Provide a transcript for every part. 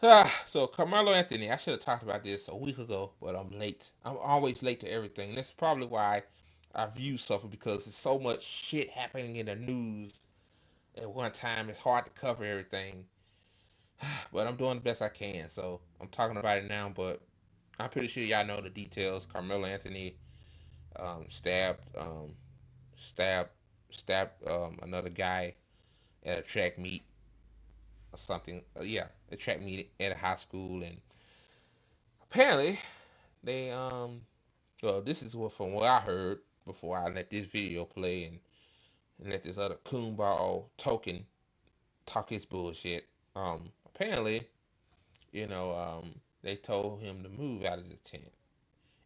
So Carmelo Anthony, I should have talked about this a week ago, but I'm late. I'm always late to everything. That's probably why our views suffer because there's so much shit happening in the news at one time. It's hard to cover everything, but I'm doing the best I can. So I'm talking about it now, but I'm pretty sure y'all know the details. Carmelo Anthony stabbed, stabbed, stabbed another guy at a track meet or something. Yeah, a track meet at a high school, and apparently they well, this is what from what I heard before I let this video play and let this other coonball token talk his bullshit. Apparently, they told him to move out of the tent.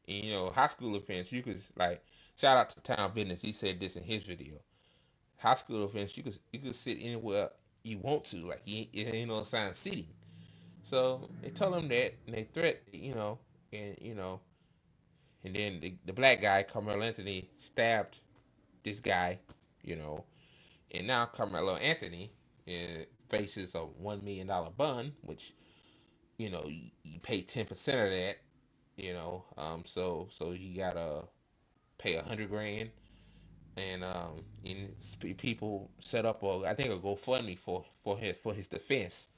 And, high school offense, you could like shout out to Town Business. He said this in his video. High school offense, you could sit anywhere you want to, like it ain't no assigned seating. So they told him that, and they threat, and and then the black guy, Carmelo Anthony, stabbed this guy, you know, and now Carmelo Anthony faces a $1 million bond, which you pay 10% of that, so he gotta pay 100 grand, and people set up I think a GoFundMe for his defense,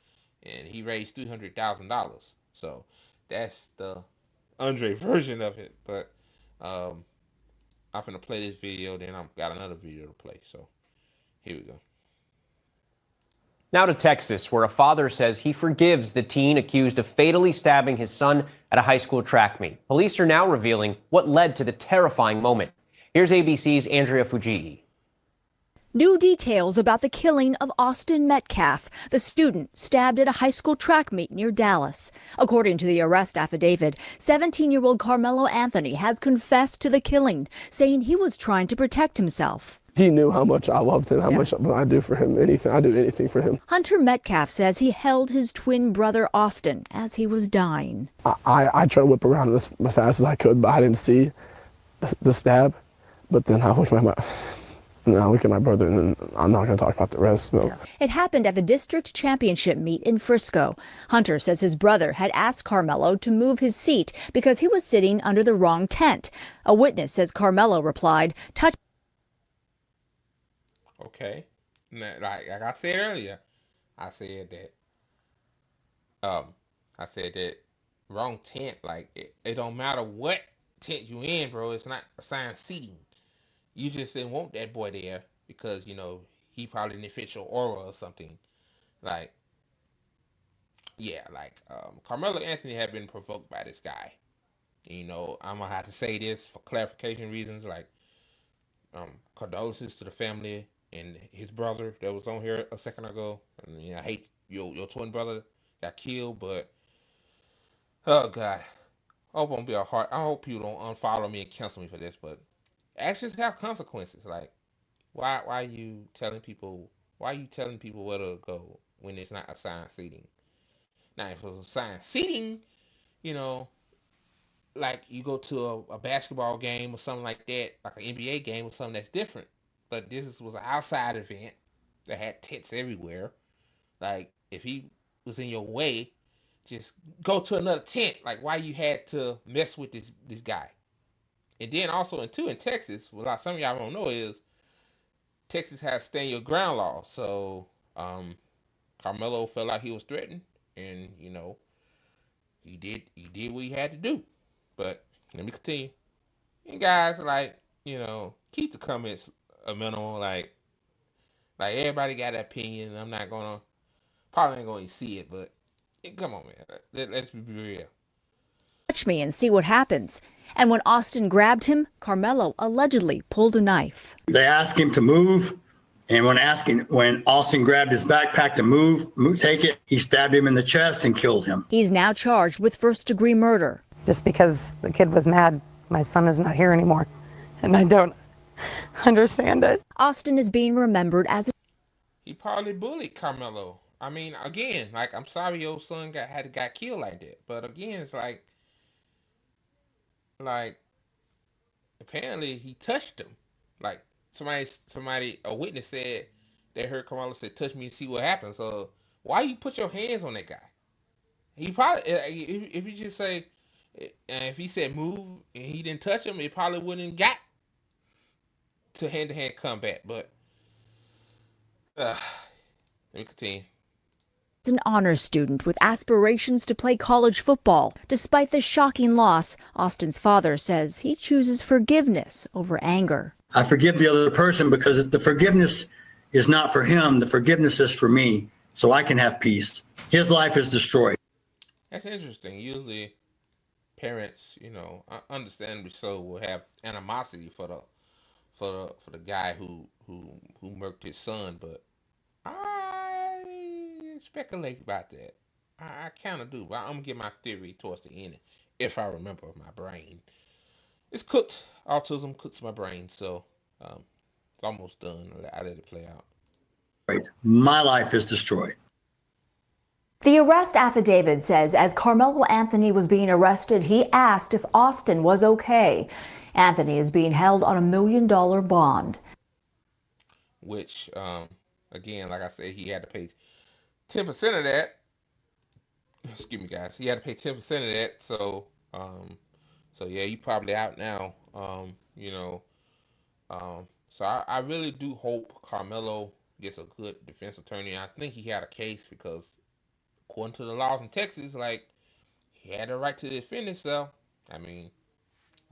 and he raised $300,000. So that's the Andre version of it, but um, I'm gonna play this video, then I've got another video to play. So here we go. Now to Texas, where a father says he forgives the teen accused of fatally stabbing his son at a high school track meet. Police are now revealing what led to the terrifying moment. Here's ABC's Andrea Fujii. New details about the killing of Austin Metcalf, the student stabbed at a high school track meet near Dallas. According to the arrest affidavit, 17-year-old Carmelo Anthony has confessed to the killing, saying he was trying to protect himself. He knew how much I loved him, how much I do for him, anything. I do anything for him. Hunter Metcalf says he held his twin brother Austin as he was dying. I tried to whip around as fast as I could, but I didn't see the stab. But then I looked at my brother, and then I'm not going to talk about the rest. So. It happened at the district championship meet in Frisco. Hunter says his brother had asked Carmelo to move his seat because he was sitting under the wrong tent. A witness says Carmelo replied, touch. Okay, like I said earlier, I said that wrong tent. Like it don't matter what tent you in, bro. It's not assigned seating. You just didn't want that boy there because he probably didn't fit your aura or something. Like, yeah, like Carmelo Anthony had been provoked by this guy. I'm gonna have to say this for clarification reasons. Like, condolences to the family and his brother that was on here a second ago. I hate your twin brother got killed, but oh god, I hope I'm be a hard. I hope you don't unfollow me and cancel me for this, but actions have consequences. Like, why are you telling people? Why are you telling people where to go when it's not assigned seating? Now, if it was assigned seating, you know, like you go to a basketball game or something like that, like an NBA game or something that's different. But this was an outside event that had tents everywhere. Like, if he was in your way, just go to another tent. Like, why you had to mess with this guy? And then also in Texas, what some of y'all don't know is Texas has stand your ground law. So Carmelo felt like he was threatened, and he did what he had to do. But let me continue. And guys, like, keep the comments a minimum. Like everybody got an opinion. And I'm not gonna probably ain't gonna see it, but come on, man. Let's be real. Touch me and see what happens. And when Austin grabbed him, Carmelo allegedly pulled a knife. They asked him to move, and when Austin grabbed his backpack to move, take it, he stabbed him in the chest and killed him. He's now charged with first-degree murder. Just because the kid was mad, my son is not here anymore, and I don't understand it. Austin is being remembered as He probably bullied Carmelo. I mean, again, like, I'm sorry your son got killed like that, but again, it's like apparently he touched him. Like a witness said they heard Karmelo say, "Touch me and see what happens." So why you put your hands on that guy? He probably if you just say if he said move and he didn't touch him, it probably wouldn't got to hand combat. But let me continue. An honor student with aspirations to play college football. Despite the shocking loss, Austin's father says he chooses forgiveness over anger. I forgive the other person because the forgiveness is not for him. The forgiveness is for me, so I can have peace. His life is destroyed. That's interesting. Usually, parents, understandably so, will have animosity for the guy who murked his son. But I speculate about that. I kind of do. But I'm gonna give my theory towards the end if I remember my brain. It's cooked. Autism cooks my brain, so it's almost done. I let it play out. My life is destroyed. The arrest affidavit says as Karmelo Anthony was being arrested, he asked if Austin was okay. Anthony is being held on $1 million bond. Which, again, like I said, he had to pay 10% of that. Excuse me, guys. He had to pay 10% of that. So yeah, you probably out now. So I really do hope Karmelo gets a good defense attorney. I think he had a case because according to the laws in Texas, like he had the right to defend himself. I mean,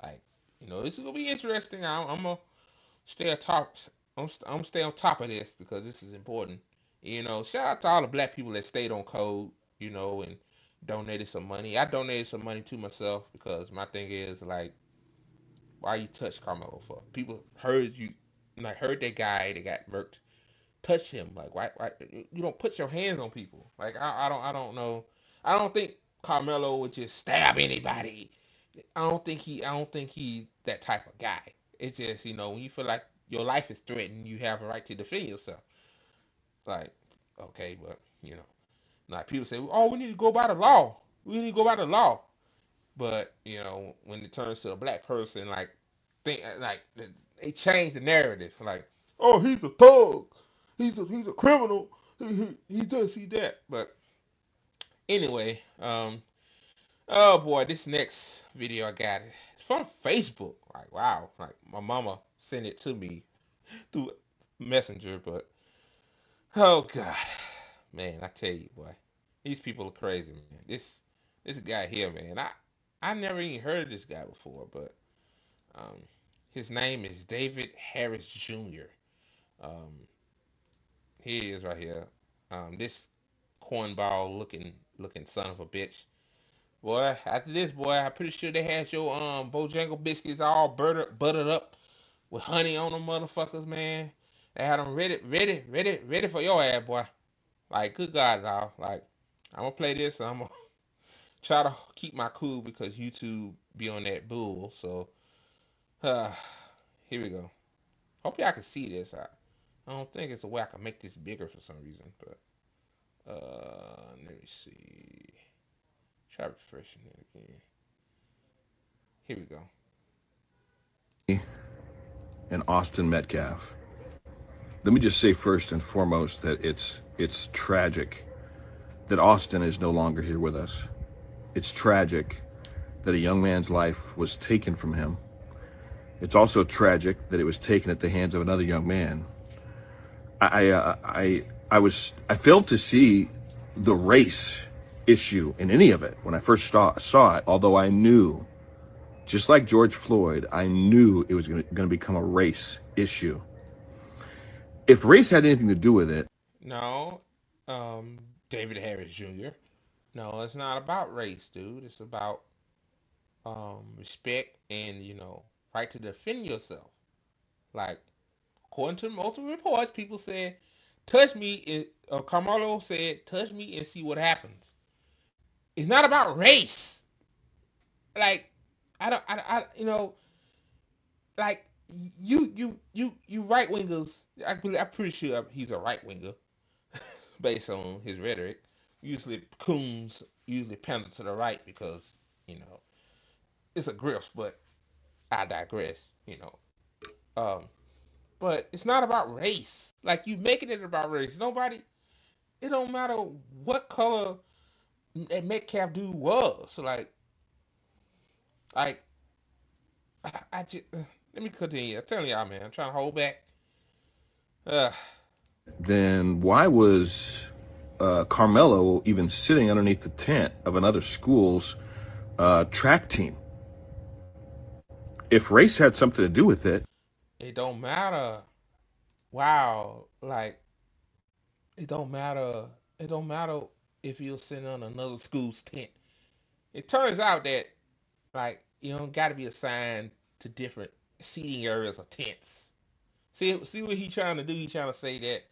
like this is gonna be interesting. I'm gonna stay on top. I'm gonna stay on top of this because this is important. Shout out to all the black people that stayed on code. And donated some money. I donated some money to myself because my thing is like, why you touch Carmelo for? People heard you, like heard that guy that got murked touch him. Like why you don't put your hands on people? Like I don't know. I don't think Carmelo would just stab anybody. I don't think he that type of guy. It's just when you feel like your life is threatened, you have a right to defend yourself. Like okay, but like people say, oh, we need to go by the law. We need to go by the law. But when it turns to a black person, like they change the narrative. Like, oh, he's a thug. He's a criminal. He does he that. But anyway, oh boy, this next video I got it's from Facebook. Like wow, like my mama sent it to me through Messenger. But oh god, man, I tell you, boy, these people are crazy, man. This guy here, man, I never even heard of this guy before, but um, his name is David Harris Jr. Um, he is right here. This cornball looking son of a bitch. Boy, after this, boy, I'm pretty sure they had your Bojangle biscuits all buttered up with honey on them motherfuckers, man. They had them ready for your ass, boy. Like, good God, dog. Like, I'm gonna play this. I'm gonna try to keep my cool because YouTube be on that bull. So, uh, here we go. Hope y'all can see this. I don't think it's a way I can make this bigger for some reason, but let me see. Try refreshing it again. Here we go. And Austin Metcalf. Let me just say first and foremost that it's tragic that Austin is no longer here with us. It's tragic that a young man's life was taken from him. It's also tragic that it was taken at the hands of another young man. I failed to see the race issue in any of it when I first saw it, although I knew, just like George Floyd, I knew it was going to become a race issue. If race had anything to do with it. No, David Harris Jr. No, it's not about race, dude. It's about respect and right to defend yourself. Like according to multiple reports, people said, "Touch me." Carmelo said, "Touch me and see what happens." It's not about race. Like I don't, like you right wingers. I'm pretty sure he's a right winger based on his rhetoric. Usually coons usually pander to the right because it's a grift, but I digress. Um, but it's not about race. Like you making it about race. Nobody. It don't matter what color that Metcalf dude was. So like I just let me continue. I'm telling y'all, man. I'm trying to hold back. Uh, Then why was Carmelo even sitting underneath the tent of another school's track team? If race had something to do with it, it don't matter. Wow, like it don't matter. It don't matter if you're sitting on another school's tent. It turns out that like you don't got to be assigned to different seating areas or tents. See what he trying to do? He trying to say that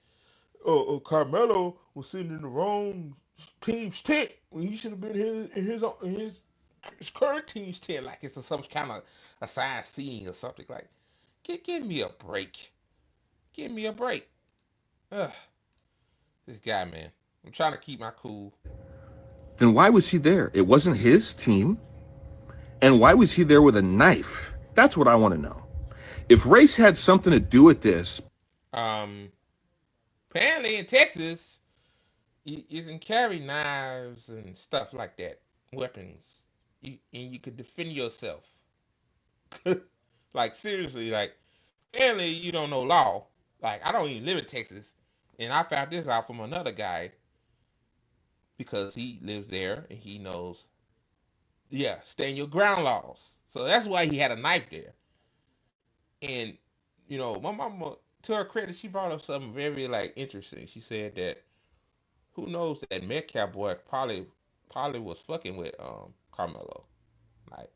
Carmelo was sitting in the wrong team's tent when he should have been his current team's tent, like it's some kind of assigned seating or something. Like, give me a break. Give me a break. Ugh, this guy, man. I'm trying to keep my cool. then why was he there? It wasn't his team. And why was he there with a knife? That's what I want to know. If race had something to do with this, Um, Apparently in Texas, you can carry knives and stuff like that, weapons, and you could defend yourself. Like seriously, like apparently you don't know law. Like I don't even live in Texas, and I found this out from another guy because he lives there and he knows. Yeah, stand your ground laws. So that's why he had a knife there. And my mama, to her credit, she brought up something very like interesting. She said that who knows that Metcalf boy probably was fucking with Carmelo. Like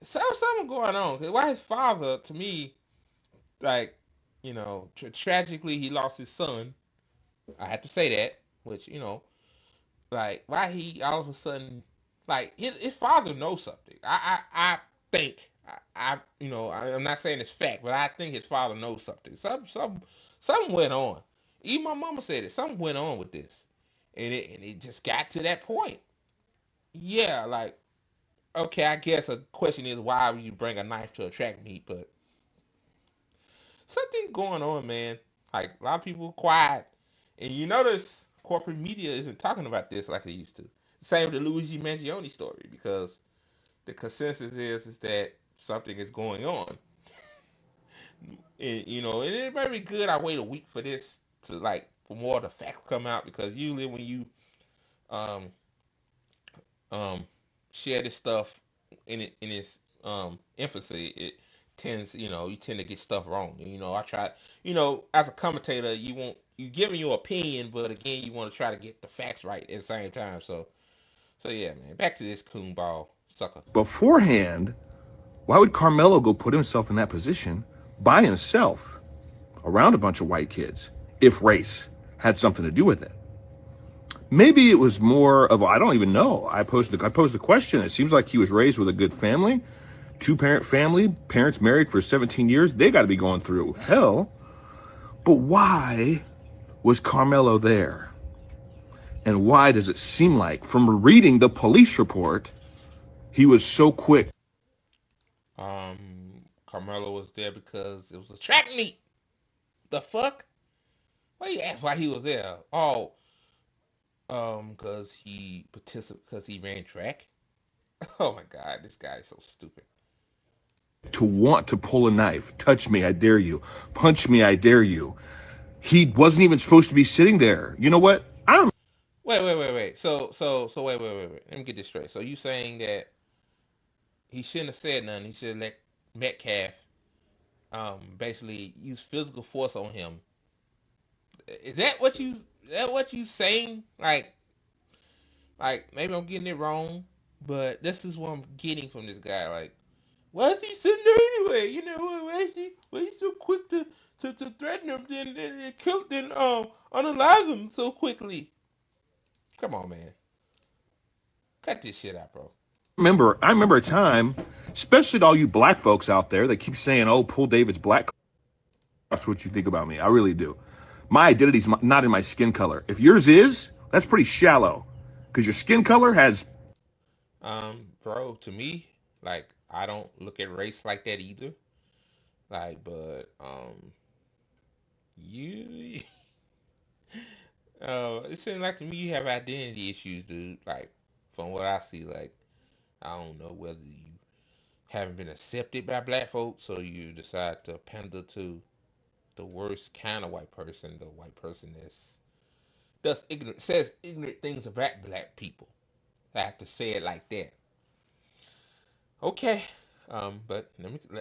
something going on. Cause why his father to me like tragically he lost his son. I have to say that, which like why he all of a sudden like his father knows something. I think I'm not saying it's fact, but I think his father knows something. Something went on. Even my mama said it. Something went on with this, and it just got to that point. Yeah, like okay, I guess a question is why would you bring a knife to a track meet, but something going on, man. Like a lot of people quiet, and you notice corporate media isn't talking about this like they used to. Same with the Luigi Mangione story because the consensus is that something is going on, and and it might be good. I wait a week for this to like for more of the facts come out because usually when you um um share this stuff in its infancy, it tends you tend to get stuff wrong. I try as a commentator you giving your opinion, but again you want to try to get the facts right at the same time. So yeah, man, back to this coon ball sucker. beforehand, why would Carmelo go put himself in that position by himself around a bunch of white kids if race had something to do with it? Maybe it was more of, I don't even know. I posed the question. It seems like he was raised with a good family, two-parent family, parents married for 17 years. They got to be going through hell. But why was Carmelo there? And why does it seem like, from reading the police report, he was so quick? Carmelo was there because it was a track meet. The fuck? Why you ask why he was there? Oh, because because he ran track. Oh my god, this guy is so stupid. To want to pull a knife, touch me, I dare you, punch me, I dare you. He wasn't even supposed to be sitting there. You know what? I don't. Wait. So wait. Let me get this straight. So you saying that he shouldn't have said nothing. He should have let Metcalf basically use physical force on him. Is that what you saying? Like maybe I'm getting it wrong, but this is what I'm getting from this guy. Like, why is he sitting there anyway? Why is he so quick to threaten him then kill then unalive him so quickly? Come on, man. Cut this shit out, bro. I remember a time, especially to all you black folks out there that keep saying, "Oh, pull David's black." That's what you think about me. I really do. My identity's not in my skin color. If yours is, that's pretty shallow, because your skin color has. Bro, to me, like I don't look at race like that either. Like, but you It seems like to me you have identity issues, dude. Like from what I see, like I don't know whether you haven't been accepted by black folks, or you decide to pander to the worst kind of white person, the white person that's ignorant, says ignorant things about black people. I have to say it like that. Okay, but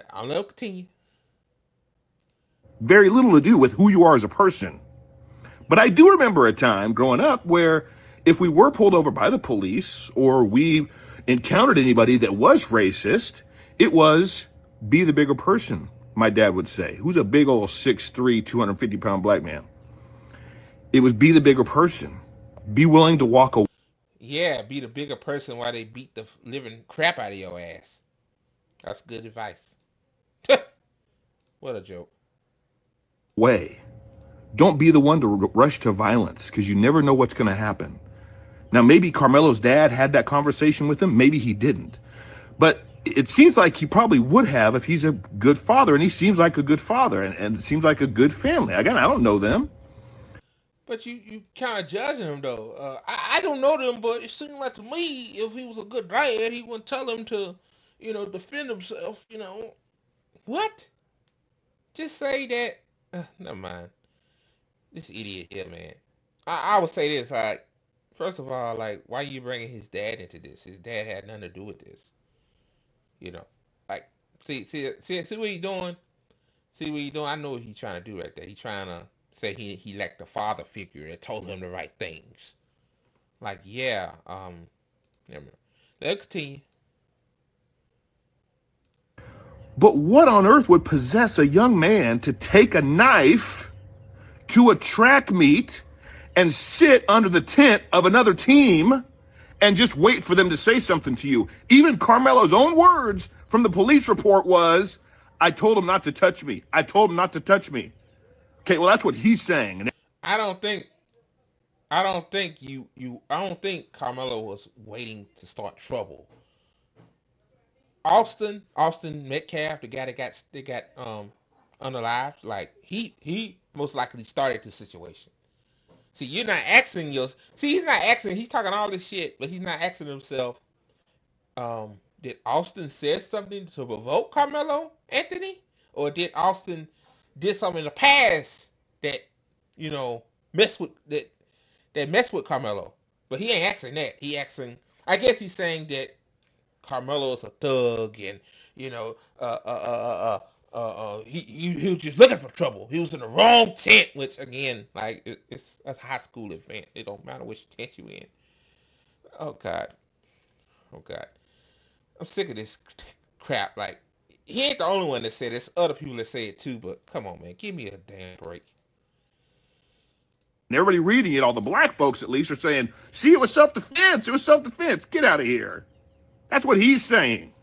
I'll let continue. Very little to do with who you are as a person. But I do remember a time growing up where if we were pulled over by the police or we encountered anybody that was racist, it was be the bigger person, my dad would say, who's a big old 6'3", 250-pound black man. It was be the bigger person. Be willing to walk Yeah, be the bigger person while they beat the living crap out of your ass. That's good advice. What a joke. away. Don't be the one to rush to violence because you never know what's going to happen. Now, maybe Karmelo's dad had that conversation with him. Maybe he didn't. But it seems like he probably would have if he's a good father, and he seems like a good father, and it seems like a good family. Again, I don't know them. But you kind of judging him though. I don't know them, but it seemed like to me if he was a good dad, he wouldn't tell him to, defend himself. What? Just say that. Never mind. This idiot here, man. I would say this. Like, first of all, like, why are you bringing his dad into this? His dad had nothing to do with this. You know, like, see what he's doing. See what he's doing. I know what he's trying to do right there. He's trying to say he lacked a father figure that told him the right things. Like, yeah, never mind. Let's continue. But what on earth would possess a young man to take a knife to a track meet and sit under the tent of another team and just wait for them to say something to you? Even Karmelo's own words from the police report was, I told him not to touch me. I told him not to touch me. Okay, well, that's what he's saying. I don't think I don't think I don't think Carmelo was waiting to start trouble. Austin Metcalf, the guy that got unalived, like he most likely started the situation. See, you're not asking your see, he's not asking, he's talking all this shit, but he's not asking himself, did Austin say something to provoke Carmelo Anthony? Or did Austin did something in the past that, you know, mess with that mess with Carmelo? But he ain't asking that. He asking, I guess he's saying that Carmelo is a thug, and you know, he was just looking for trouble. He was in the wrong tent, which again, like it's a high school event. It don't matter which tent you in. Oh God, oh God, I'm sick of this crap. Like he ain't the only one that said it. There's other people that say it too. But come on, man, give me a damn break. And everybody reading it, all the black folks at least, are saying, see, it was self-defense. It was self-defense. Get out of here. That's what he's saying.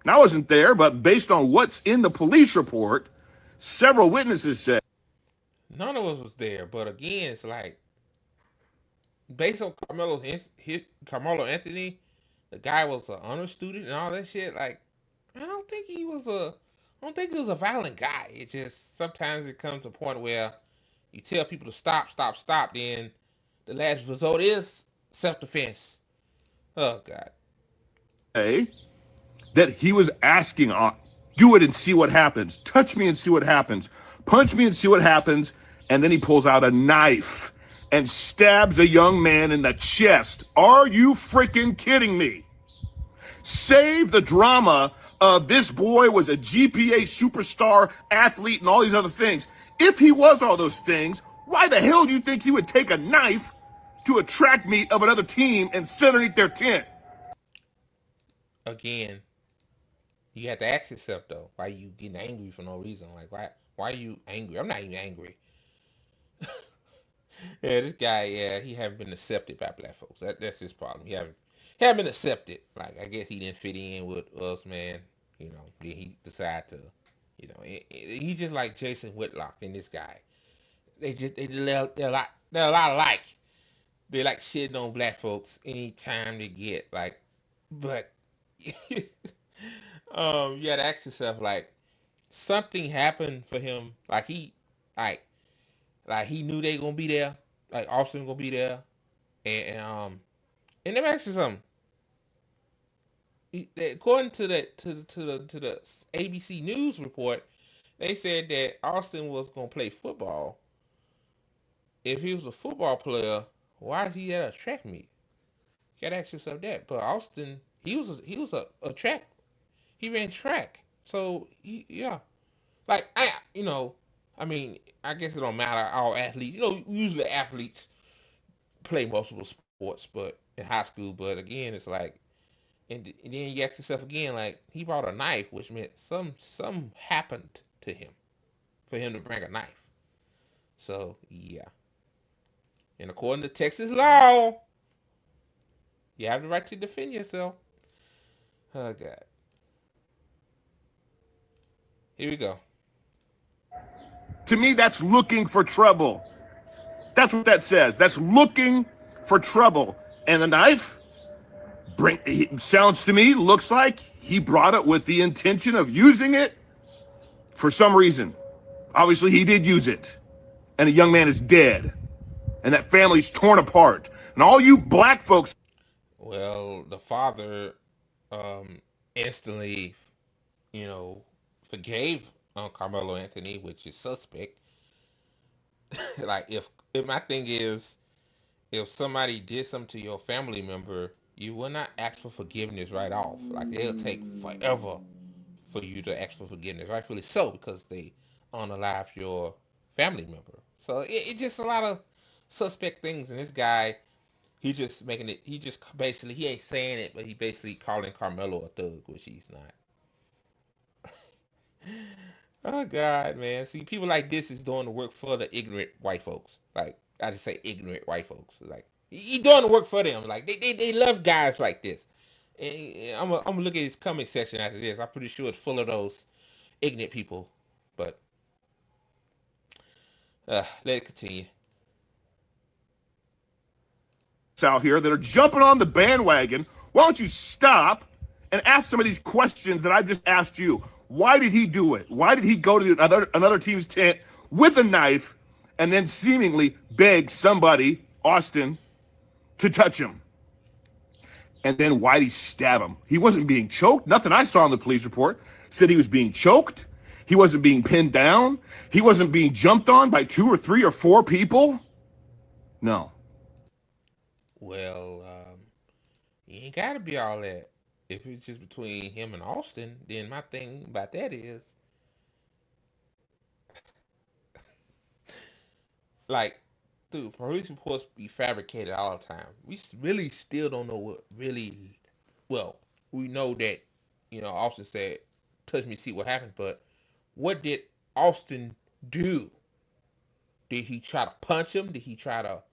And I wasn't there, but based on what's in the police report, several witnesses said None of us was there, but again, it's like based on Carmelo Anthony, the guy was an honor student and all that shit. Like, I don't think he was a, I don't think he was a violent guy. It just sometimes it comes to a point where you tell people to stop, stop, stop. Then the last result is self defense. Oh God. hey, that he was asking, do it and see what happens. Touch me and see what happens. Punch me and see what happens. And then he pulls out a knife and stabs a young man in the chest. Are you freaking kidding me? Save the drama of this boy was a GPA superstar athlete and all these other things. If he was all those things, why the hell do you think he would take a knife to a track meet of another team and sit underneath their tent? Again, you have to ask yourself though, why you getting angry for no reason? Like why are you angry? I'm not even angry. Yeah, this guy, yeah, he haven't been accepted by black folks. That's his problem. He haven't been accepted. Like I guess he didn't fit in with us, man. Then he decided to, he's just like Jason Whitlock and this guy. They're a lot alike. They like shitting on black folks anytime they get like, but you gotta ask yourself like something happened for him. Like he knew they gonna be there. Like Austin gonna be there, and let me ask you something. According to the ABC News report, they said that Austin was gonna play football. If he was a football player, why is he at a track meet? You gotta ask yourself that. But Austin, he was a track. He ran track. So yeah, like I mean, I guess it don't matter. All athletes, usually athletes play multiple sports, but in high school. But again, it's like, and then you ask yourself again, like he brought a knife, which meant some happened to him for him to bring a knife. So yeah, and according to Texas law, you have the right to defend yourself. Oh God, here we go. To me, that's looking for trouble. That's what that says. That's looking for trouble. And the knife, sounds to me, looks like he brought it with the intention of using it for some reason. Obviously, he did use it. And a young man is dead. And that family's torn apart. And all you black folks. Well, the father instantly, you know, forgave Carmelo Anthony, which is suspect. Like if my thing is, if somebody did something to your family member, you will not ask for forgiveness right off. Like it'll take forever for you to ask for forgiveness, rightfully so, because they unalive your family member. So it's just a lot of suspect things. And this guy, he just making it. He just basically, he ain't saying it, but he basically calling Carmelo a thug, which he's not. Oh God, man. See, people like this is doing the work for the ignorant white folks. Like I just say ignorant white folks. Like he doing the work for them. Like they love guys like this. And I'm gonna look at his comment section after this. I'm pretty sure it's full of those ignorant people. But let it continue. Out here that are jumping on the bandwagon. Why don't you stop and ask some of these questions that I've just asked you? Why did he do it? Why did he go to another team's tent with a knife and then seemingly beg somebody, Austin, to touch him? And then why did he stab him? He wasn't being choked. Nothing I saw in the police report said he was being choked. He wasn't being pinned down. He wasn't being jumped on by 2 or 3 or 4 people. No. Well, you ain't gotta be all that. If it's just between him and Austin, then my thing about that is, like, dude, police reports be fabricated all the time. We really still don't know what really. Well, we know that, Austin said, "Touch me, see what happened." But what did Austin do? Did he try to punch him? Did he try to,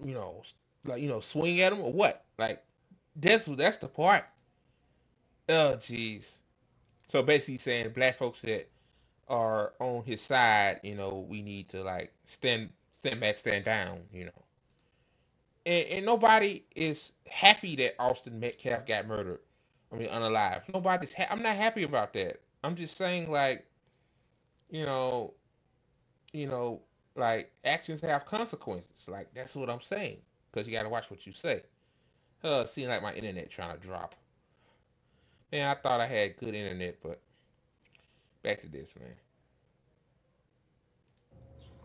you know, swing at him or what? Like, that's the part. Oh, jeez. So basically saying black folks that are on his side, we need to like stand back, stand down, And nobody is happy that Austin Metcalf got murdered. I mean, unalive. I'm not happy about that. I'm just saying, like, you know, you know, like actions have consequences. Like that's what I'm saying. Because you got to watch what you say. Seems like my internet trying to drop. Man, I thought I had good internet, but back to this, man.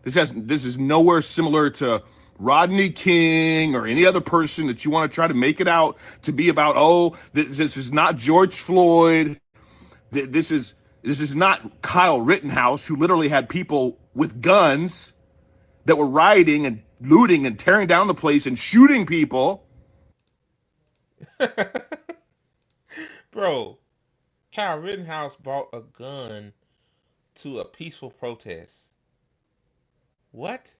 This is nowhere similar to Rodney King or any other person that you want to try to make it out to be about. Oh, this is not George Floyd. This is not Kyle Rittenhouse, who literally had people with guns that were rioting and looting and tearing down the place and shooting people. Bro, Kyle Rittenhouse brought a gun to a peaceful protest. What?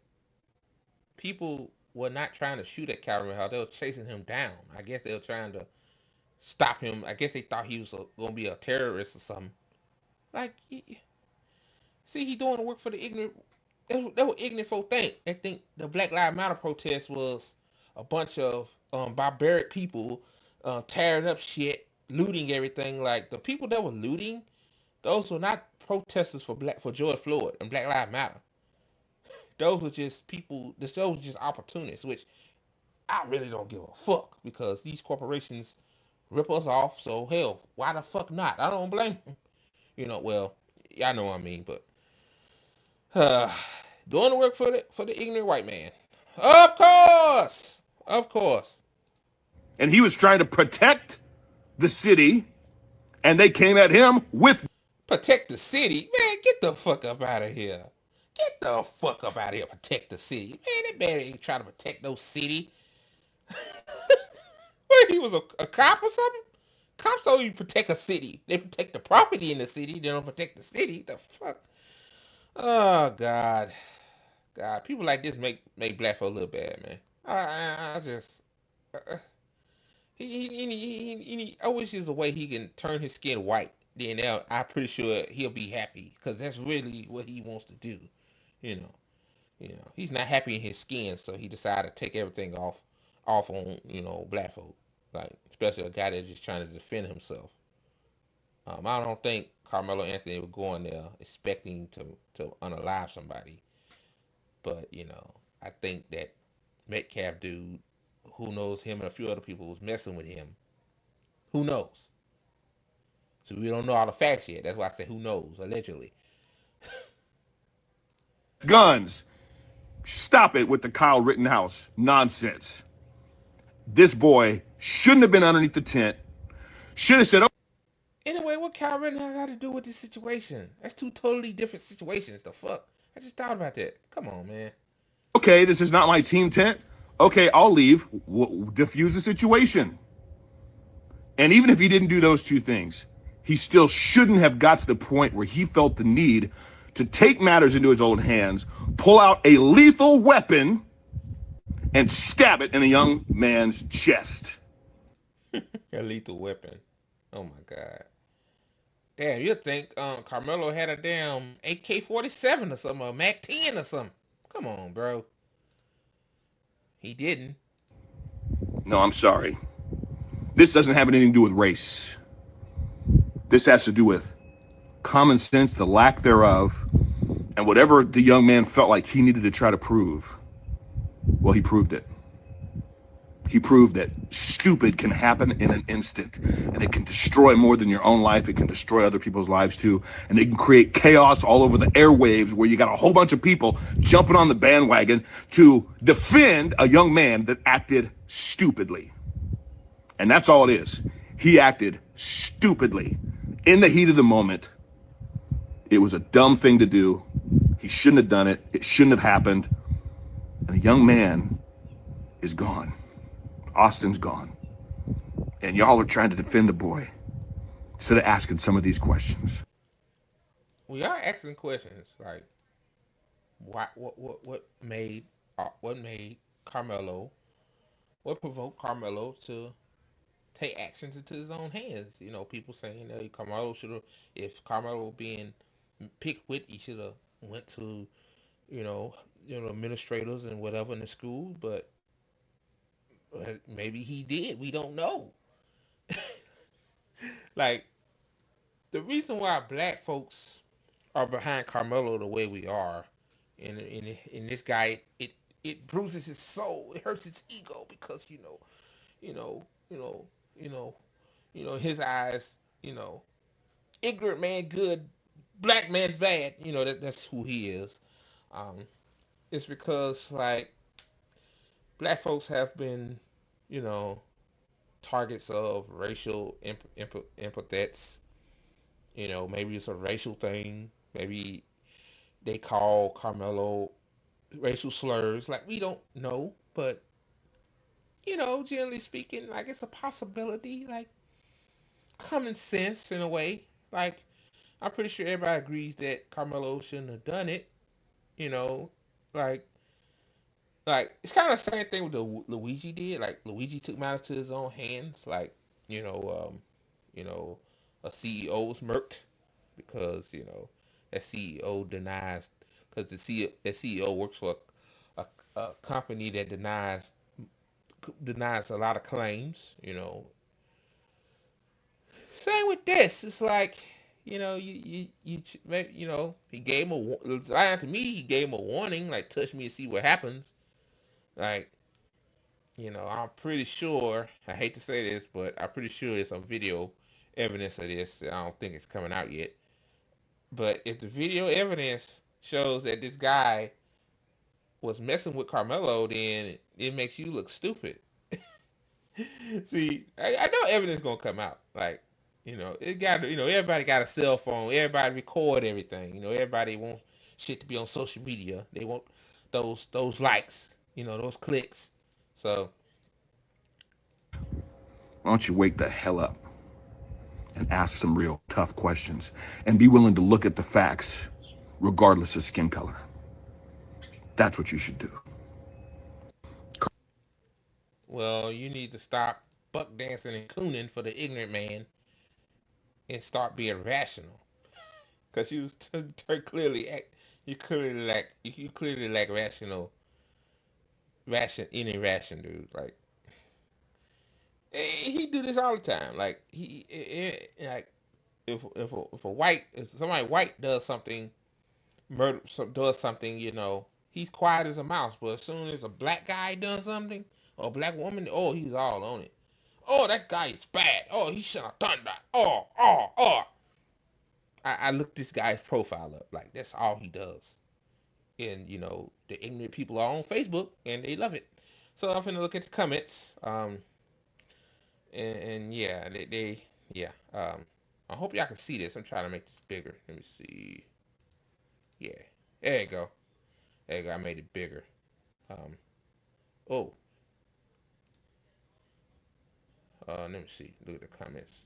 People were not trying to shoot at Kyle Rittenhouse. They were chasing him down. I guess they were trying to stop him. I guess they thought he was going to be a terrorist or something. Like, see, he doing the work for the ignorant. That's what ignorant folk think. They think the Black Lives Matter protest was a bunch of barbaric people tearing up shit, looting everything. Like the people that were looting, those were not protesters for George Floyd and Black Lives Matter. those were just people. Those were just opportunists, which I really don't give a fuck because these corporations rip us off. So hell, why the fuck not? I don't blame them. Well, y'all know what I mean, but uh, doing the work for the ignorant white man. Of course, of course. And he was trying to protect the city, and they came at him with Protect the city, man. Get the fuck up out of here. Get the fuck up out of here. Protect the city, man. That man ain't trying to protect no city. What, he was a cop or something? Cops don't even protect a city. They protect the property in the city. They don't protect the city. The fuck? Oh God, God. People like this make black folk look bad, man. I just I wish there's a way he can turn his skin white. Then I'm pretty sure he'll be happy because that's really what he wants to do. You know, he's not happy in his skin, so he decided to take everything off on black folk, like especially a guy that's just trying to defend himself. I don't think Carmelo Anthony was going there expecting to unalive somebody, but I think that Metcalf dude, who knows him and a few other people was messing with him. Who knows? So we don't know all the facts yet. That's why I said who knows, allegedly. guns. Stop it with the Kyle Rittenhouse nonsense. This boy shouldn't have been underneath the tent. Should have said, Anyway, what Kyle Rittenhouse got to do with this situation? That's two totally different situations. The fuck? I just thought about that. Come on, man. okay, this is not my team tent. Okay, I'll leave. Diffuse the situation. And even if he didn't do those two things, he still shouldn't have got to the point where he felt the need to take matters into his own hands, pull out a lethal weapon, and stab it in a young man's chest. A lethal weapon. Oh my god. Damn, you'd think Carmelo had a damn AK-47 or something, or a MAC-10 or something. Come on, bro. He didn't. No, I'm sorry. This doesn't have anything to do with race. This has to do with common sense, the lack thereof, and whatever the young man felt like he needed to try to prove. Well, he proved it. He proved that stupid can happen in an instant, and it can destroy more than your own life. It can destroy other people's lives too, and it can create chaos all over the airwaves where you got a whole bunch of people jumping on the bandwagon to defend a young man that acted stupidly. And that's all it is. He acted stupidly in the heat of the moment. It was a dumb thing to do. He shouldn't have done it. It shouldn't have happened. And the young man is gone. Austin's gone. And y'all are trying to defend the boy instead of asking some of these questions. We are asking questions like, what made Carmelo, what provoked Carmelo to take actions into his own hands? People saying that Carmelo should have, if Carmelo being picked with, he should have went to, administrators and whatever in the school, but maybe he did. We don't know. Like, the reason why black folks are behind Carmelo the way we are, and in this guy, it bruises his soul. It hurts his ego because you know, you know, you know, his eyes, ignorant man good, black man bad. That's who he is. Um, it's because like black folks have been, you know, targets of racial epithets. Maybe it's a racial thing. Maybe they call Carmelo racial slurs. Like, we don't know, but generally speaking, like, it's a possibility. Like, common sense in a way. Like, I'm pretty sure everybody agrees that Carmelo shouldn't have done it. You know, like it's kind of the same thing with the Luigi did. Like, Luigi took matters to his own hands. Like, you know, you know, a CEO was murked because that CEO denies, because that CEO works for a company that denies a lot of claims. Same with this. It's like, he gave him lying to me. He gave him a warning, like touch me and see what happens. Like, I'm pretty sure. I hate to say this, but I'm pretty sure there's some video evidence of this. I don't think it's coming out yet. But if the video evidence shows that this guy was messing with Karmelo, then it makes you look stupid. See, I know evidence gonna come out. Like, it got everybody got a cell phone. Everybody record everything. Everybody wants shit to be on social media. They want those likes. Those clicks. So Why don't you wake the hell up and ask some real tough questions and be willing to look at the facts regardless of skin color? That's what you should do. well, you need to stop buck dancing and cooning for the ignorant man and start being rational. Cause you clearly lack any ration, dude. Like, he do this all the time. Like, like if somebody white does something, does something, he's quiet as a mouse. But as soon as a black guy does something, or a black woman, oh, he's all on it. Oh, that guy is bad. Oh, he should have done that. Oh. I looked this guy's profile up. Like, that's all he does. And the ignorant people are on Facebook and they love it. So I'm finna look at the comments. And yeah, yeah. I hope y'all can see this. I'm trying to make this bigger. Let me see. Yeah, there you go. There you go. I made it bigger. Um, oh, let me see. Look at the comments.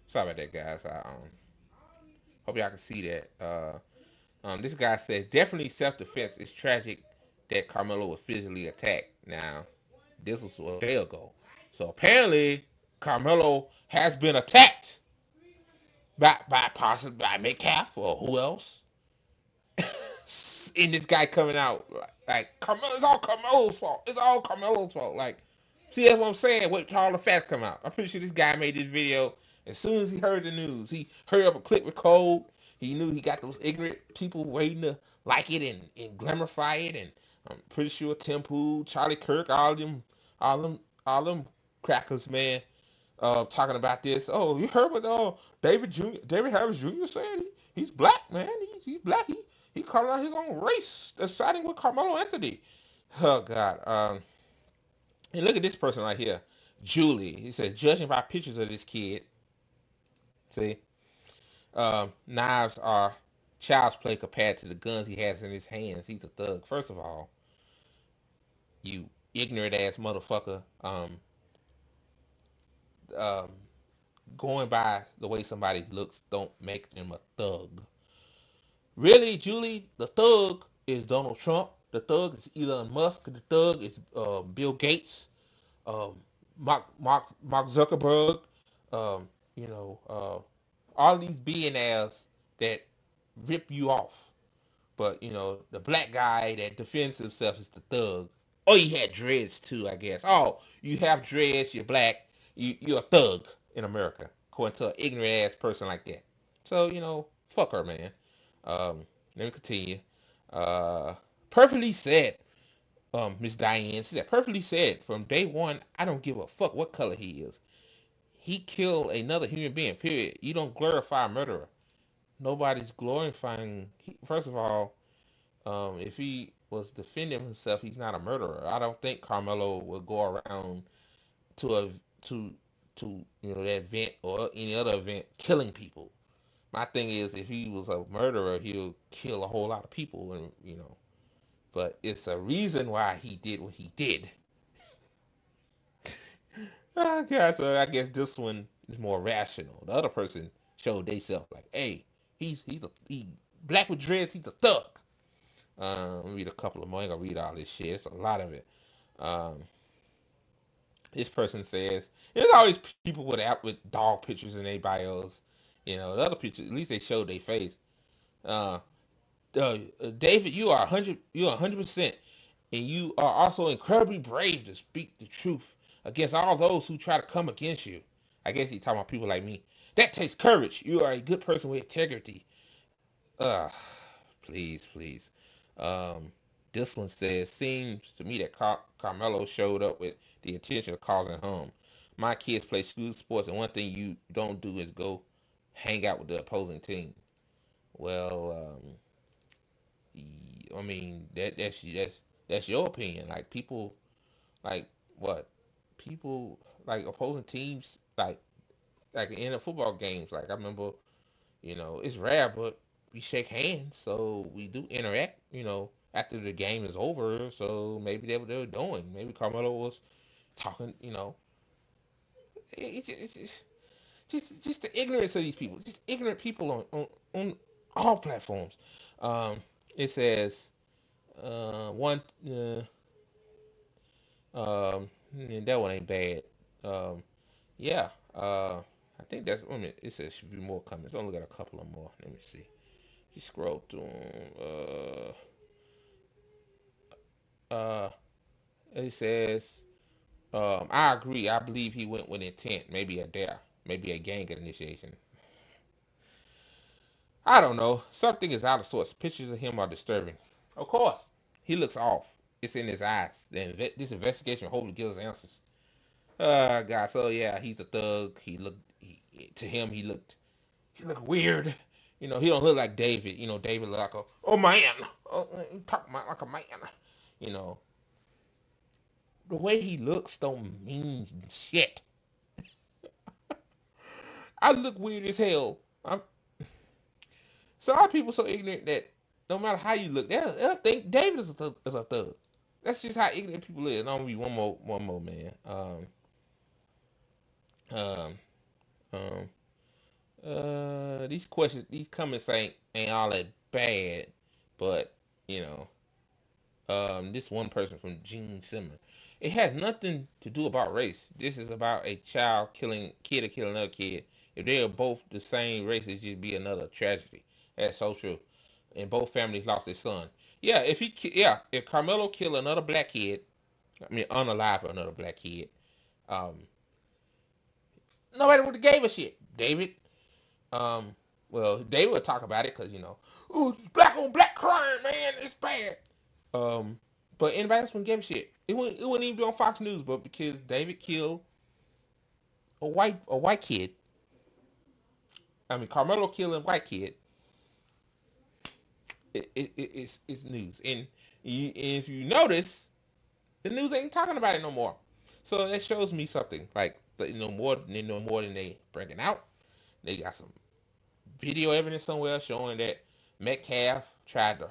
Sorry about that, guys. I hope y'all can see that. This guy says definitely self-defense. It's tragic that Karmelo was physically attacked. Now, this was a day ago, so apparently Karmelo has been attacked by Metcalf or who else. And this guy coming out like Carmelo, it's all Carmelo's fault. It's all Carmelo's fault. Like, see, that's what I'm saying. Wait till all the facts come out. I'm pretty sure this guy made this video as soon as he heard the news. He hurried up and clicked record. He knew he got those ignorant people waiting to like it and glamorify it. And I'm pretty sure Tim Pool, Charlie Kirk, all them crackers, man, talking about this. Oh, you heard what David Harris Jr. said? He's black, man. He's black. He calling out his own race. That's siding with Carmelo Anthony. Oh God. And look at this person right here, Julie. He said, judging by pictures of this kid, see, knives are child's play compared to the guns he has in his hands. He's a thug. First of all, you ignorant ass motherfucker. Um, Going by the way somebody looks don't make them a thug. Really, Julie, the thug is Donald Trump. The thug is Elon Musk. The thug is Bill Gates, um, Mark Zuckerberg. Um, all these billionaires that rip you off. But the black guy that defends himself is the thug. Oh, you had dreads too, I guess. Oh, you have dreads. You're black. You're a thug in America, according to an ignorant ass person like that. So fuck her, man. Let me continue. Uh, Perfectly said, Miss Diane. She said, perfectly said. From day one, I don't give a fuck what color he is. He killed another human being. Period. You don't glorify a murderer. Nobody's glorifying. First of all, if he was defending himself, he's not a murderer. I don't think Carmelo would go around to a to that event or any other event killing people. My thing is, if he was a murderer, he'll kill a whole lot of people, and but it's a reason why he did what he did. Okay, so I guess this one is more rational. The other person showed theyself like, hey, he black with dreads, he's a thug. Let me read a couple of more. I ain't gonna read all this shit. It's a lot of it. Um, this person says there's always people with dog pictures in their bios. The other pictures, at least they showed their face. Uh, David, you are 100. You are 100%, and you are also incredibly brave to speak the truth against all those who try to come against you. I guess he's talking about people like me. That takes courage. You are a good person with integrity. Uh, please, please. Um, this one says, seems to me that Carmelo showed up with the intention of causing harm. My kids play school sports, and one thing you don't do is go hang out with the opposing team. Well, I mean that's your opinion. Like people, like what? People like opposing teams, like in the football games. Like I remember, it's rare, but we shake hands, so we do interact. After the game is over, so maybe they what they were doing. Maybe Carmelo was talking. It's just the ignorance of these people. Just ignorant people on all platforms. Um, it says one. That one ain't bad. Um, yeah. I think that's. Wait a minute. It says should be more comments. I'll look at a couple of more. Let me see. You scroll through 'em. Uh, it says, I agree. I believe he went with intent. Maybe a dare. Maybe a gang initiation. I don't know. Something is out of sorts. Pictures of him are disturbing. Of course, he looks off. It's in his eyes. This investigation hopefully gives us answers. God. So yeah, he's a thug. To him, he looked weird. He don't look like David. David look like oh man, he talk like a man. You know, the way he looks don't mean shit. I look weird as hell. So a lot of people so ignorant that no matter how you look, they'll think David is a thug. That's just how ignorant people is. And I'm gonna be one more, man. Um, um, these questions, these comments ain't all that bad, but you know, this one person from Gene Simmons. It has nothing to do about race. This is about a child killing kid or killing another kid. If they are both the same race, it should be another tragedy. That's so true. And both families lost their son. Yeah, if Carmelo killed another black kid, I mean unalive another black kid, um, nobody would have gave a shit. David, um, well, they would talk about it because oh, black on black crime, man, it's bad. Um, but anybody else wouldn't give a shit. It wouldn't even be on Fox News, but because David killed a white kid, I mean Carmelo killed a white kid, it's news. And if you notice, the news ain't talking about it no more. So that shows me something. Like more than they bringing out. They got some video evidence somewhere showing that Metcalf tried to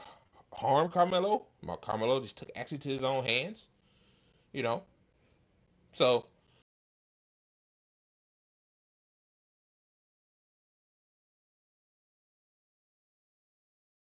harm Carmelo. Carmelo just took action to his own hands. You know, so